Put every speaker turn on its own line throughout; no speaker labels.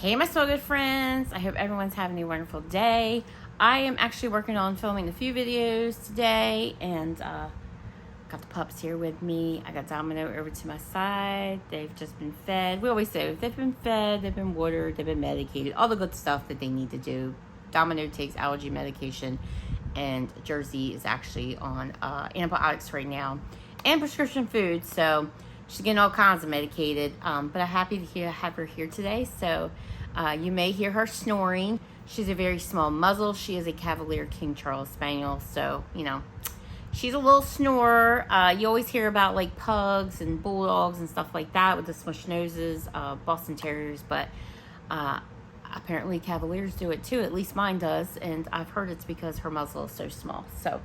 Hey my so good friends, I hope everyone's having a wonderful day. I am actually working on filming a few videos today, and got the pups here with me. I got Domino over to my side. They've just been fed. We always say they've been fed, they've been watered, they've been medicated, all the good stuff that they need to do. Domino takes allergy medication, and Jersey is actually on antibiotics right now and prescription food, so she's getting all kinds of medicated, but I'm happy to have her here today. So you may hear her snoring. She's a very small muzzle. She is a Cavalier King Charles Spaniel, so, you know, she's a little snorer. You always hear about, like, pugs and bulldogs and stuff like that with the smush noses, Boston Terriers, but apparently Cavaliers do it too. At least mine does, and I've heard it's because her muzzle is so small. So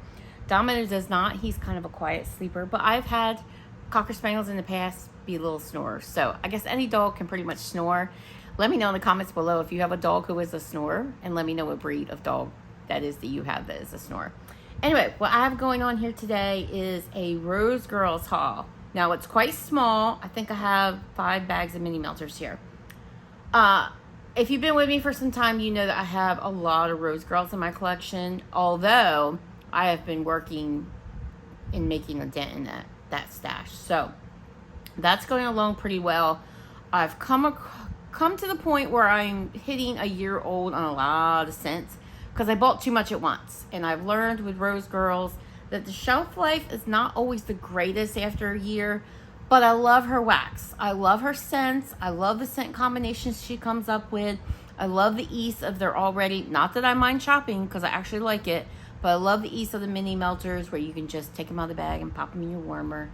Domino does not. He's kind of a quiet sleeper, but I've had Cocker Spaniels in the past be a little snorer. So I guess any dog can pretty much snore. Let me know in the comments below if you have a dog who is a snorer, and let me know what breed of dog that is that you have that is a snorer. Anyway, what I have going on here today is a Rose Girls haul. Now it's quite small. I think I have 5 bags of mini melters here. If you've been with me for some time, you know that I have a lot of Rose Girls in my collection, although I have been working in making a dent in that stash. So that's going along pretty well. I've come to the point where I'm hitting a year old on a lot of scents because I bought too much at once. And I've learned with Rose Girls that the shelf life is not always the greatest after a year, but I love her wax. I love her scents. I love the scent combinations she comes up with. I love the ease of their already, not that I mind shopping because I actually like it, but I love the ease of the mini melters where you can just take them out of the bag and pop them in your warmer.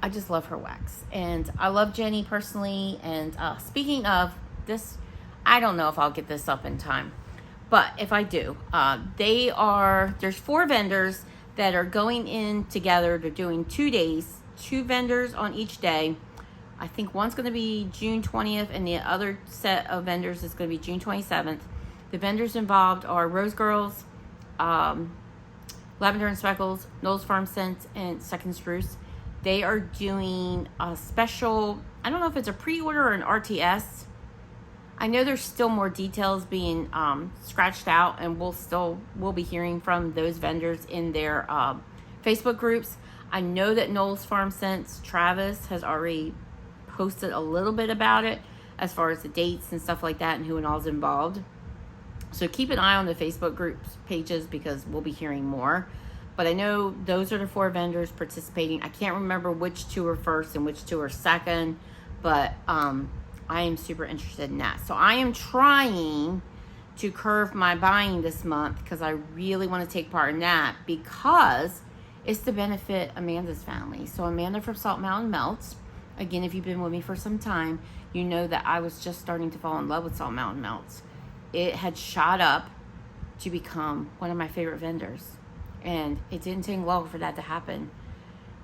I just love her wax. And I love Jenny personally. And speaking of this, I don't know if I'll get this up in time, but if I do, there's 4 vendors that are going in together. They're doing 2 days, 2 vendors on each day. I think one's going to be June 20th and the other set of vendors is going to be June 27th. The vendors involved are Rose Girls, Lavender and Speckles, Knowles Farm Scents, and Second Spruce. They are doing a special, I don't know if it's a pre-order or an RTS. I know there's still more details being scratched out, and we'll be hearing from those vendors in their Facebook groups. I know that Knowles Farm Scents, Travis, has already posted a little bit about it as far as the dates and stuff like that and who and all is involved. So keep an eye on the Facebook groups pages because we'll be hearing more. But I know those are the 4 vendors participating. I can't remember which 2 are first and which 2 are second, but I am super interested in that. So I am trying to curve my buying this month because I really want to take part in that because it's to benefit Amanda's family. So Amanda from Salt Mountain Melts, again, if you've been with me for some time, you know that I was just starting to fall in love with Salt Mountain Melts. It had shot up to become one of my favorite vendors. And it didn't take long for that to happen.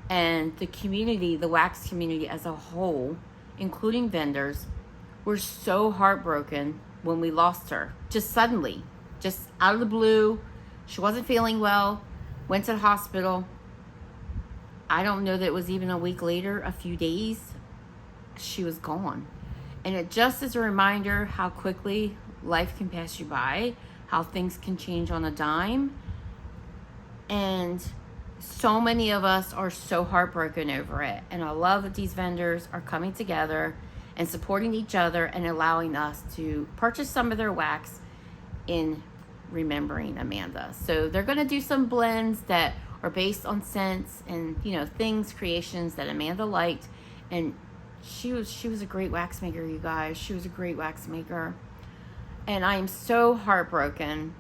And the community, the wax community as a whole, including vendors, were so heartbroken when we lost her. Just suddenly, just out of the blue. She wasn't feeling well, went to the hospital. I don't know that it was even a week later, a few days, she was gone. And it just is a reminder how quickly life can pass you by, how things can change on a dime. And so many of us are so heartbroken over it. And I love that these vendors are coming together and supporting each other and allowing us to purchase some of their wax in remembering Amanda. So they're going to do some blends that are based on scents and, you know, things, creations that Amanda liked. And she was a great wax maker, you guys. She was a great wax maker. And I am so heartbroken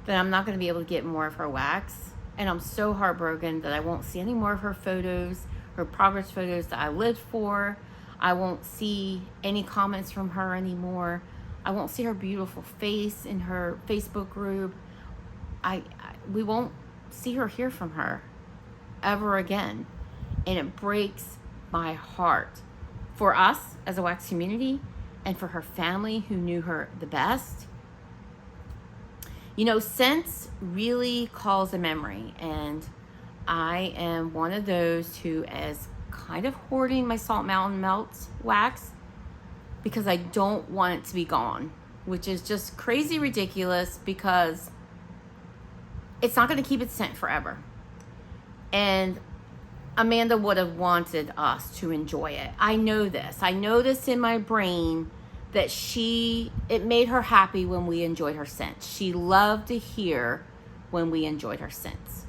that I'm not going to be able to get more of her wax. And I'm so heartbroken that I won't see any more of her photos, her progress photos that I lived for. I won't see any comments from her anymore. I won't see her beautiful face in her Facebook group. We won't see her, hear from her ever again. And it breaks my heart for us as a wax community and for her family who knew her the best. You know, scents really calls a memory, and I am one of those who is kind of hoarding my Salt Mountain Melts wax because I don't want it to be gone, which is just crazy ridiculous because it's not going to keep its scent forever. And Amanda would have wanted us to enjoy it. I know this. I know this in my brain that it made her happy when we enjoyed her scents. She loved to hear when we enjoyed her scents.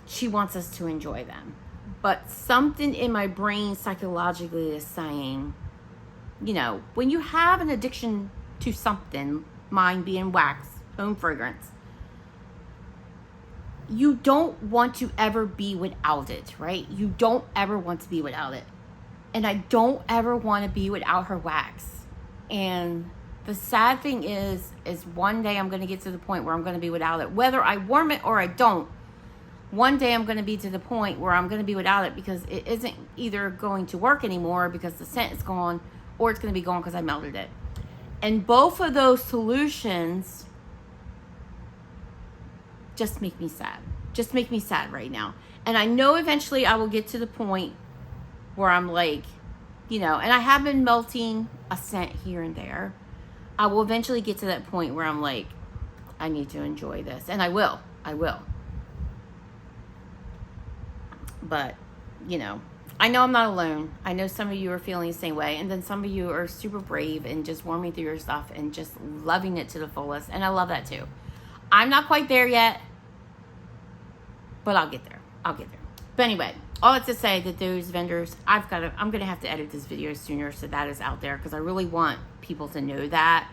She wants us to enjoy them. But something in my brain psychologically is saying, you know, when you have an addiction to something, mine being wax, home fragrance, you don't want to ever be without it, right? You don't ever want to be without it. And I don't ever want to be without her wax. And the sad thing is one day I'm going to get to the point where I'm going to be without it. Whether I warm it or I don't, one day I'm going to be to the point where I'm going to be without it because it isn't either going to work anymore because the scent is gone, or it's going to be gone because I melted it. And both of those solutions just make me sad. Just make me sad right now. And I know eventually I will get to the point where I'm like, you know, and I have been melting a scent here and there. I will eventually get to that point where I'm like, I need to enjoy this. And I will. But, you know I'm not alone. I know some of you are feeling the same way. And then some of you are super brave and just warming through your stuff and just loving it to the fullest. And I love that too. I'm not quite there yet, but I'll get there. But anyway, all that's to say that those vendors, I'm going to have to edit this video sooner so that is out there because I really want people to know that.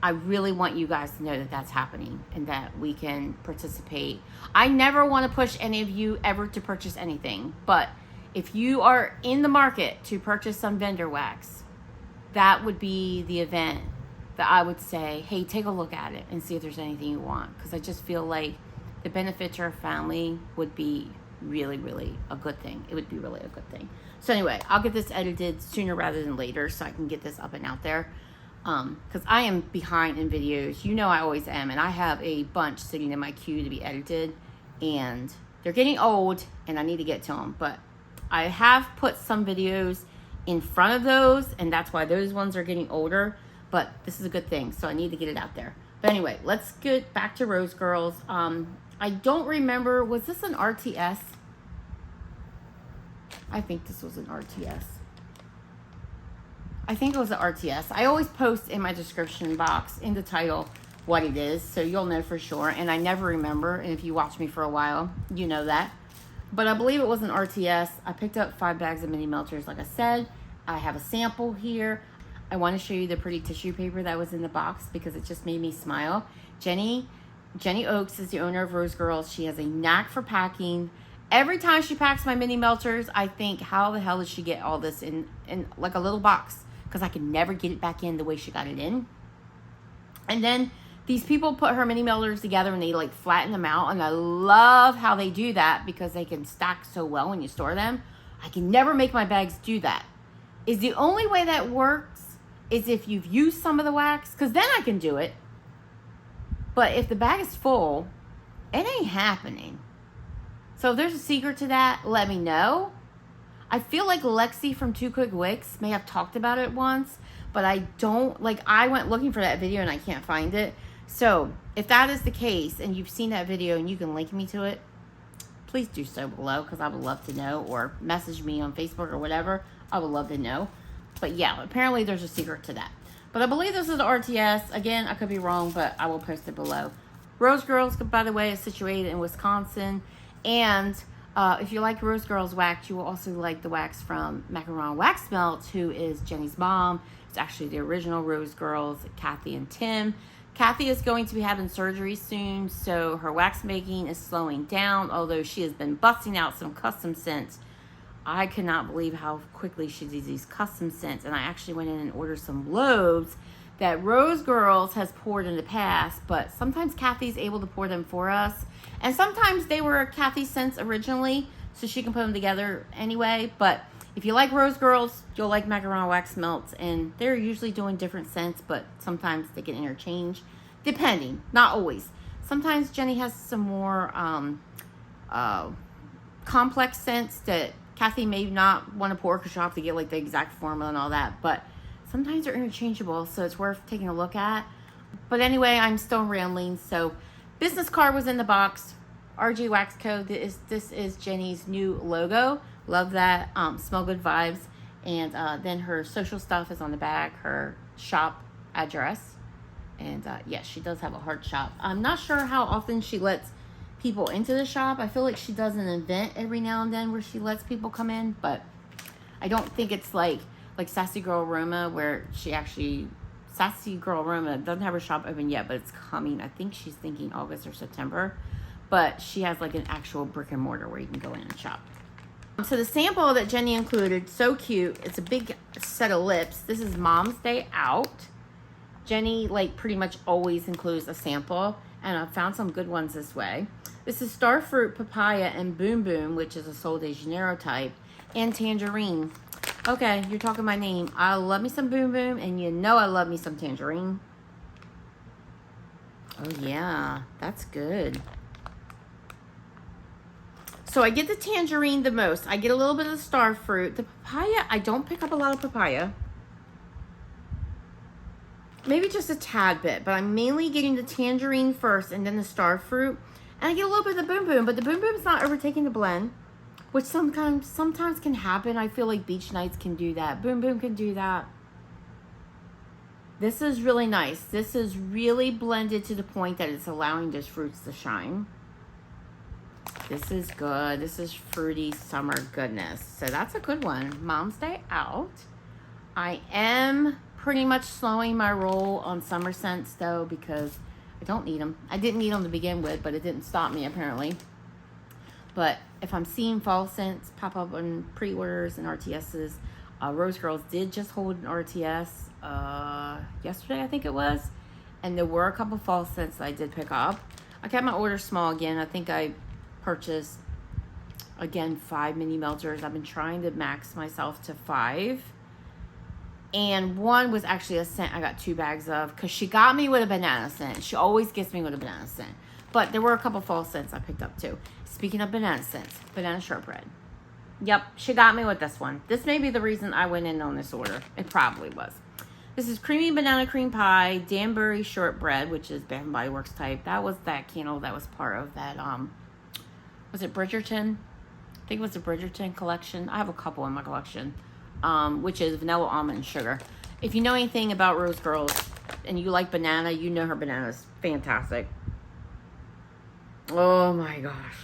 I really want you guys to know that that's happening and that we can participate. I never want to push any of you ever to purchase anything, but if you are in the market to purchase some vendor wax, that would be the event that I would say, hey, take a look at it and see if there's anything you want. Because I just feel like the benefit to our family would be really, really a good thing. It would be really a good thing. So anyway, I'll get this edited sooner rather than later so I can get this up and out there. Because I am behind in videos. You know I always am. And I have a bunch sitting in my queue to be edited. And they're getting old and I need to get to them. But I have put some videos in front of those. And that's why those ones are getting older. But this is a good thing. So I need to get it out there. But anyway, let's get back to Rose Girls. I don't remember. Was this an RTS? I think this was an RTS. I think it was an RTS. I always post in my description box in the title what it is, so you'll know for sure. And I never remember, and if you watch me for a while, you know that. But I believe it was an RTS. I picked up 5 bags of mini melters, like I said. I have a sample here. I want to show you the pretty tissue paper that was in the box because it just made me smile. Jenny Oakes is the owner of Rose Girls. She has a knack for packing. Every time she packs my mini melters, I think, how the hell did she get all this in like a little box? Because I could never get it back in the way she got it in. And then these people put her mini melters together and they like flatten them out. And I love how they do that because they can stack so well when you store them. I can never make my bags do that. Is the only way that works is if you've used some of the wax, because then I can do it. But if the bag is full, it ain't happening. So if there's a secret to that, let me know. I feel like Lexi from Two Quick Wicks may have talked about it once, but I don't, like, I went looking for that video and I can't find it. So if that is the case and you've seen that video and you can link me to it, please do so below because I would love to know, or message me on Facebook or whatever. I would love to know. But yeah, apparently there's a secret to that. But I believe this is the RTS. Again, I could be wrong, but I will post it below. Rose Girls, by the way, is situated in Wisconsin. And if you like Rose Girls wax, you will also like the wax from Macaron Wax Melt, who is Jenny's mom. It's actually the original Rose Girls, Kathy and Tim. Kathy is going to be having surgery soon, so her wax making is slowing down, although she has been busting out some custom scents. I cannot believe how quickly she does these custom scents, and I actually went in and ordered some loaves that Rose Girls has poured in the past, but sometimes Kathy's able to pour them for us, and sometimes they were Kathy's scents originally, so she can put them together anyway. But if you like Rose Girls, you'll like Macaron Wax Melts, and they're usually doing different scents, but sometimes they can interchange, depending, not always. Sometimes Jenny has some more complex scents that Kathy may not want to pour because she'll have to get like the exact formula and all that, but Sometimes they're interchangeable, so it's worth taking a look at. But anyway, I'm still rambling. So business card was in the box. RG Wax Co. This is Jenny's new logo. Love that. Smell good vibes. And then her social stuff is on the back. Her shop address. And yes, she does have a heart shop. I'm not sure how often she lets people into the shop. I feel like she does an event every now and then where she lets people come in. But I don't think it's like Sassy Girl Roma, where Sassy Girl Roma doesn't have her shop open yet, but it's coming. I think she's thinking August or September. But she has like an actual brick and mortar where you can go in and shop. So the sample that Jenny included, so cute. It's a big set of lips. This is Mom's Day Out. Jenny like pretty much always includes a sample, and I found some good ones this way. This is Starfruit, Papaya, and Boom Boom, which is a Sol de Janeiro type, and Tangerine. Okay, you're talking my name. I love me some Boom Boom, and you know I love me some Tangerine. Oh yeah, that's good. So I get the Tangerine the most. I get a little bit of the Starfruit. The Papaya, I don't pick up a lot of Papaya. Maybe just a tad bit, but I'm mainly getting the Tangerine first and then the Starfruit. And I get a little bit of the Boom Boom, but the Boom Boom is not overtaking the blend, which sometimes can happen. I feel like Beach Nights can do that. Boom Boom can do that. This is really nice. This is really blended to the point that it's allowing those fruits to shine. This is good. This is fruity summer goodness. So that's a good one. Mom's Day Out. I am pretty much slowing my roll on summer scents though, because I don't need them. I didn't need them to begin with, but it didn't stop me apparently. But if I'm seeing fall scents pop up on pre-orders and RTSs, Rose Girls did just hold an RTS yesterday, I think it was. And there were a couple fall scents that I did pick up. I kept my order small again. I think I purchased, again, 5 mini melters. I've been trying to max myself to 5. And one was actually a scent I got 2 bags of, because she got me with a banana scent. She always gets me with a banana scent. But there were a couple fall scents I picked up too. Speaking of banana scents, banana shortbread. Yep, she got me with this one. This may be the reason I went in on this order. It probably was. This is creamy banana cream pie, Danbury shortbread, which is Bath & Body Works type. That was that candle that was part of that, was it Bridgerton? I think it was the Bridgerton collection. I have a couple in my collection, which is vanilla, almond, and sugar. If you know anything about Rose Girls and you like banana, you know her banana is fantastic. Oh my gosh.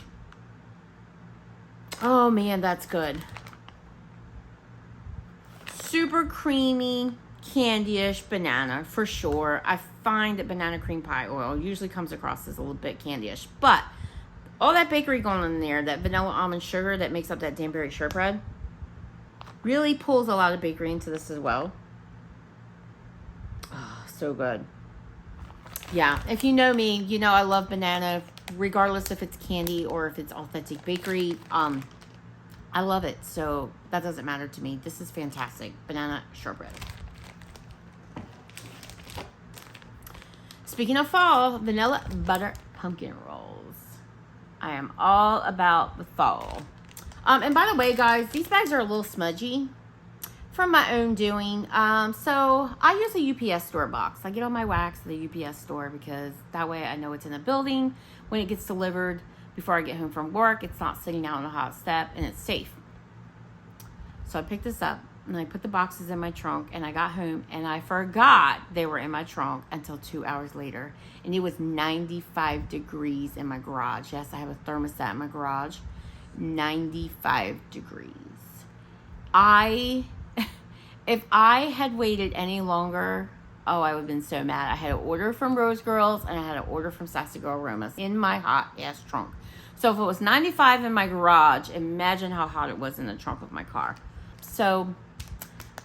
Oh man, that's good. Super creamy, candy-ish banana for sure. I find that banana cream pie oil usually comes across as a little bit candy-ish, but all that bakery going on in there, that vanilla almond sugar that makes up that Danbury shortbread, really pulls a lot of bakery into this as well. Oh, so good. Yeah, if you know me, you know I love banana, regardless if it's candy or if it's authentic bakery. I love it, so that doesn't matter to me. This is fantastic. Banana shortbread. Speaking of fall, vanilla butter pumpkin rolls. I am all about the fall. And by the way, guys, these bags are a little smudgy from my own doing. So I use a UPS store box. I get all my wax at the UPS store because that way I know it's in the building. When it gets delivered before I get home from work, it's not sitting out on a hot step and it's safe. So I picked this up and I put the boxes in my trunk, and I got home and I forgot they were in my trunk until 2 hours later. And it was 95 degrees in my garage. Yes, I have a thermostat in my garage. 95 degrees. If I had waited any longer, oh, I would have been so mad. I had an order from Rose Girls and I had an order from Sassy Girl Aromas in my hot ass trunk. So if it was 95 in my garage, imagine how hot it was in the trunk of my car. So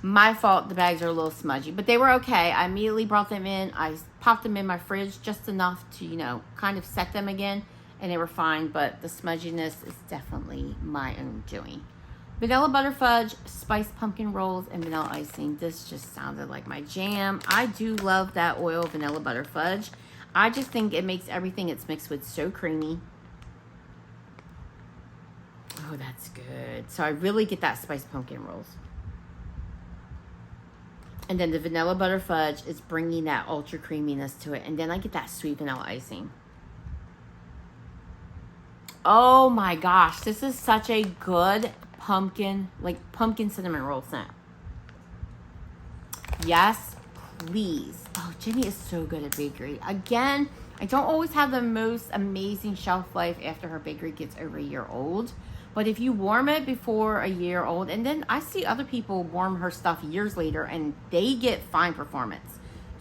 my fault, the bags are a little smudgy, but they were okay. I immediately brought them in. I popped them in my fridge just enough to, you know, kind of set them again, and they were fine, but the smudginess is definitely my own doing. Vanilla butter fudge, spiced pumpkin rolls, and vanilla icing. This just sounded like my jam. I do love that oil vanilla butter fudge. I just think it makes everything it's mixed with so creamy. Oh, that's good. So I really get that spiced pumpkin rolls. And then the vanilla butter fudge is bringing that ultra creaminess to it. And then I get that sweet vanilla icing. Oh my gosh, this is such a good pumpkin cinnamon roll scent. Yes, please. Oh, Jenny is so good at bakery. Again, I don't always have the most amazing shelf life after her bakery gets over a year old. But if you warm it before a year old, and then I see other people warm her stuff years later and they get fine performance.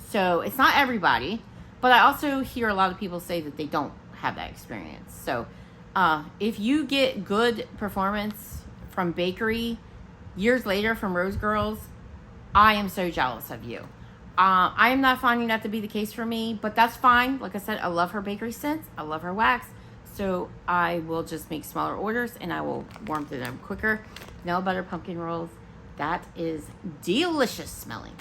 So it's not everybody, but I also hear a lot of people say that they don't have that experience. So if you get good performance from bakery years later from Rose Girls, I am so jealous of you. I am not finding that to be the case for me, but that's fine. Like I said, I love her bakery scents. I love her wax. So I will just make smaller orders and I will warm through them quicker. Vanilla butter pumpkin rolls. That is delicious smelling.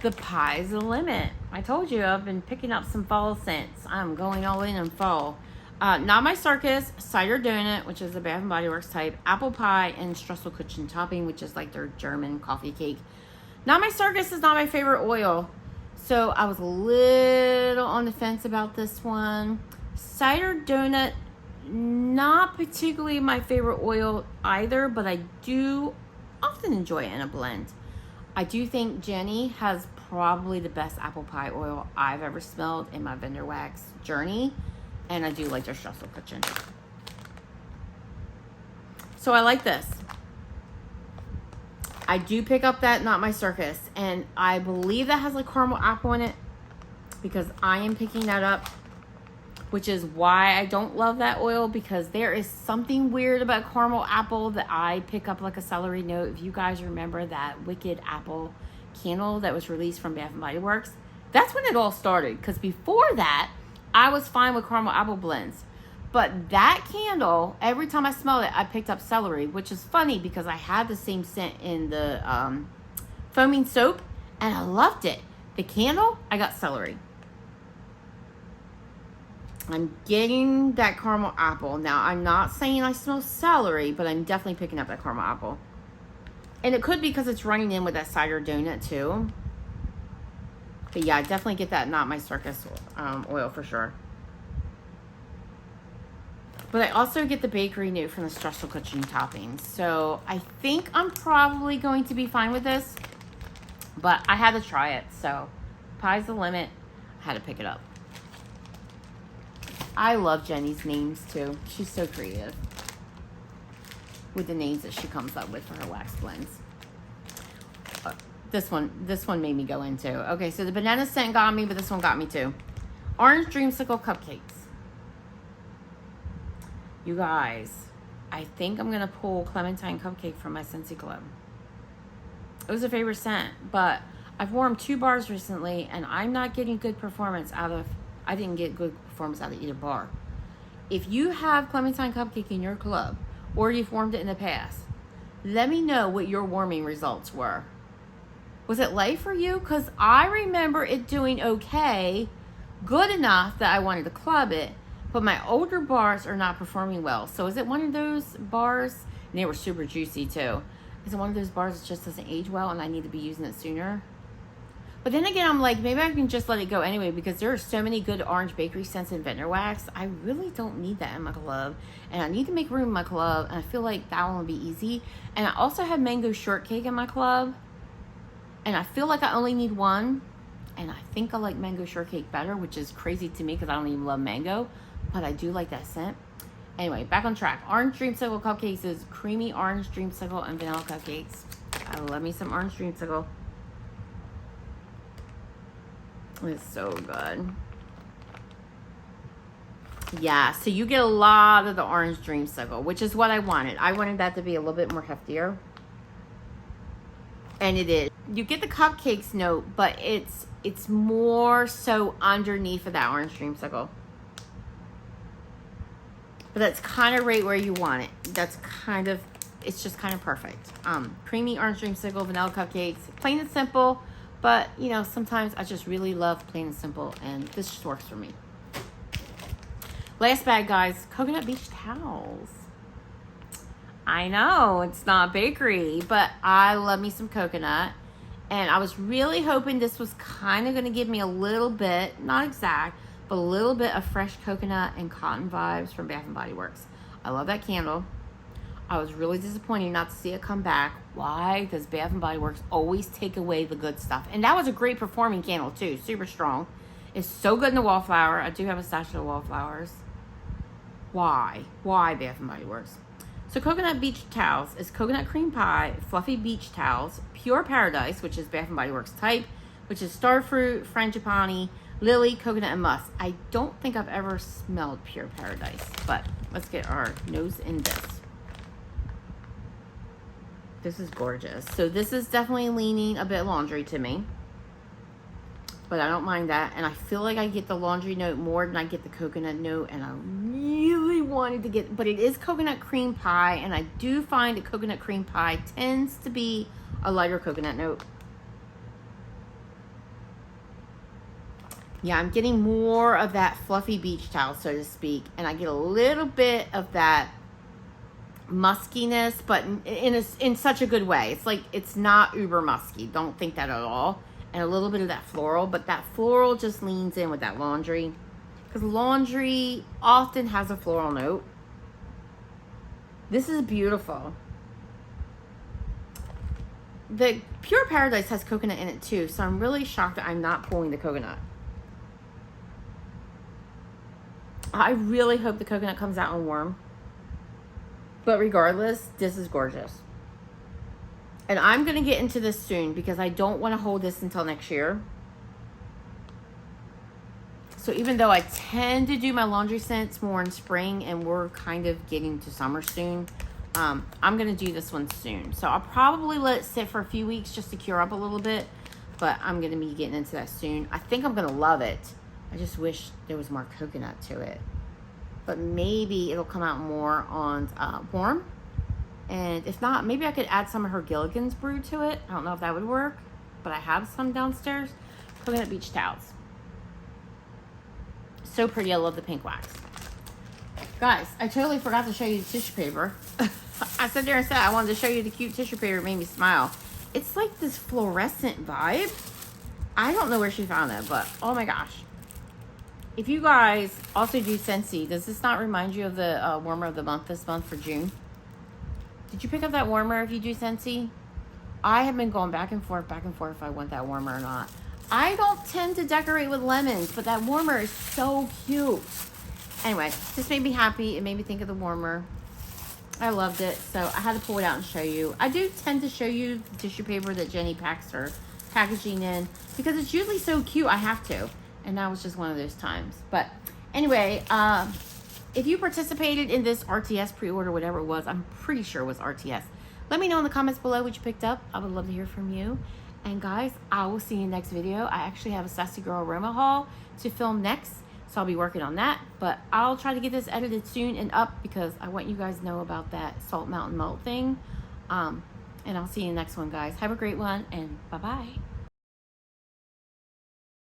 The pie's the limit. I told you I've been picking up some fall scents. I'm going all in fall. Not My Circus, cider donut, which is a Bath and Body Works type, apple pie, and Streuselkuchen topping, which is like their German coffee cake. Not My Circus is not my favorite oil, so I was a little on the fence about this one. Cider donut, not particularly my favorite oil either, but I do often enjoy it in a blend. I do think Jenny has probably the best apple pie oil I've ever smelled in my vendor wax journey, and I do like their Streuselkuchen. So I like this. I do pick up that Not My Circus, and I believe that has like caramel apple in it because I am picking that up, which is why I don't love that oil, because there is something weird about caramel apple that I pick up like a celery note. If you guys remember that Wicked Apple candle that was released from Bath and Body Works, that's when it all started, because before that, I was fine with caramel apple blends. But that candle, every time I smelled it, I picked up celery, which is funny because I had the same scent in the foaming soap, and I loved it. The candle, I got celery. I'm getting that caramel apple. Now, I'm not saying I smell celery, but I'm definitely picking up that caramel apple. And it could be because it's running in with that cider donut, too. But yeah, I definitely get that Not My Circus oil for sure. But I also get the bakery note from the Streuselkuchen toppings. So I think I'm probably going to be fine with this. But I had to try it. So pie's the limit. I had to pick it up. I love Jenny's names too. She's so creative with the names that she comes up with for her wax blends. This one made me go into. Okay, so the banana scent got me, but this one got me too. Orange Dreamsicle cupcakes. You guys, I think I'm gonna pull Clementine Cupcake from my Scentsy Club. It was a favorite scent, but I've warmed 2 bars recently, and I'm not getting good performance out of. I didn't get good performance out of either bar. If you have Clementine Cupcake in your club, or you've warmed it in the past, let me know what your warming results were. Was it light for you? Because I remember it doing okay, good enough that I wanted to club it, but my older bars are not performing well. So is it one of those bars, and they were super juicy too, is it one of those bars that just doesn't age well and I need to be using it sooner? But then again, I'm like, maybe I can just let it go anyway, because there are so many good orange bakery scents in vendor wax. I really don't need that in my club, and I need to make room in my club, and I feel like that one will be easy. And I also have mango shortcake in my club, and I feel like I only need one, and I think I like mango shortcake better, which is crazy to me because I don't even love mango, but I do like that scent. Anyway, back on track. Orange Dreamsicle cupcakes is creamy orange dreamsicle and vanilla cupcakes. I love me some orange dreamsicle. It's so good. Yeah, so you get a lot of the orange dreamsicle, which is what I wanted. I wanted that to be a little bit more heftier. And it is. You get the cupcakes note, but it's more so underneath of that orange dreamsicle. But that's kind of right where you want it. That's kind of, it's just kind of perfect. Creamy orange dreamsicle, vanilla cupcakes, plain and simple. But, you know, sometimes I just really love plain and simple, and this just works for me. Last bag, guys, coconut beach towels. I know, it's not bakery, but I love me some coconut. And I was really hoping this was kind of going to give me a little bit, not exact, but a little bit of fresh coconut and cotton vibes from Bath & Body Works. I love that candle. I was really disappointed not to see it come back. Why? Because Bath & Body Works always take away the good stuff. And that was a great performing candle too. Super strong. It's so good in the wallflower. I do have a stash of wallflowers. Why? Why Bath & Body Works? So coconut beach towels is coconut cream pie, fluffy beach towels, pure paradise, which is Bath & Body Works type, which is starfruit, frangipani, lily, coconut, and musk. I don't think I've ever smelled pure paradise, but let's get our nose in this. This is gorgeous. So this is definitely leaning a bit laundry to me, but I don't mind that. And I feel like I get the laundry note more than I get the coconut note, and I really wanted to get, but it is coconut cream pie, and I do find that coconut cream pie tends to be a lighter coconut note. Yeah, I'm getting more of that fluffy beach towel, so to speak, and I get a little bit of that muskiness, but in such a good way. It's like, it's not uber musky. Don't think that at all. And a little bit of that floral, but that floral just leans in with that laundry, because laundry often has a floral note. This is beautiful. The Pure Paradise has coconut in it too, so I'm really shocked that I'm not pulling the coconut. I really hope the coconut comes out and warm. But regardless, this is gorgeous. And I'm going to get into this soon because I don't want to hold this until next year. So even though I tend to do my laundry scents more in spring and we're kind of getting to summer soon, I'm going to do this one soon. So I'll probably let it sit for a few weeks just to cure up a little bit. But I'm going to be getting into that soon. I think I'm going to love it. I just wish there was more coconut to it. But maybe it'll come out more on warm. And if not, maybe I could add some of her Gilligan's brew to it. I don't know if that would work, but I have some downstairs. Coconut beach towels. So pretty. I love the pink wax. Guys, I totally forgot to show you the tissue paper. I sat there and said I wanted to show you the cute tissue paper. It made me smile. It's like this fluorescent vibe. I don't know where she found it, but oh my gosh. If you guys also do Scentsy, does this not remind you of the warmer of the month this month for June? Did you pick up that warmer if you do Scentsy? I have been going back and forth if I want that warmer or not. I don't tend to decorate with lemons, but that warmer is so cute. Anyway, this made me happy. It made me think of the warmer. I loved it, so I had to pull it out and show you. I do tend to show you the tissue paper that Jenny packs her packaging in because it's usually so cute. I have to. And that was just one of those times. But anyway, if you participated in this RTS pre-order, whatever it was, I'm pretty sure it was RTS. Let me know in the comments below what you picked up. I would love to hear from you. And guys, I will see you in the next video. I actually have a Sassy Girl Aroma haul to film next. So I'll be working on that. But I'll try to get this edited soon and up because I want you guys to know about that Salt Mountain Melt thing. And I'll see you in the next one, guys. Have a great one and bye-bye.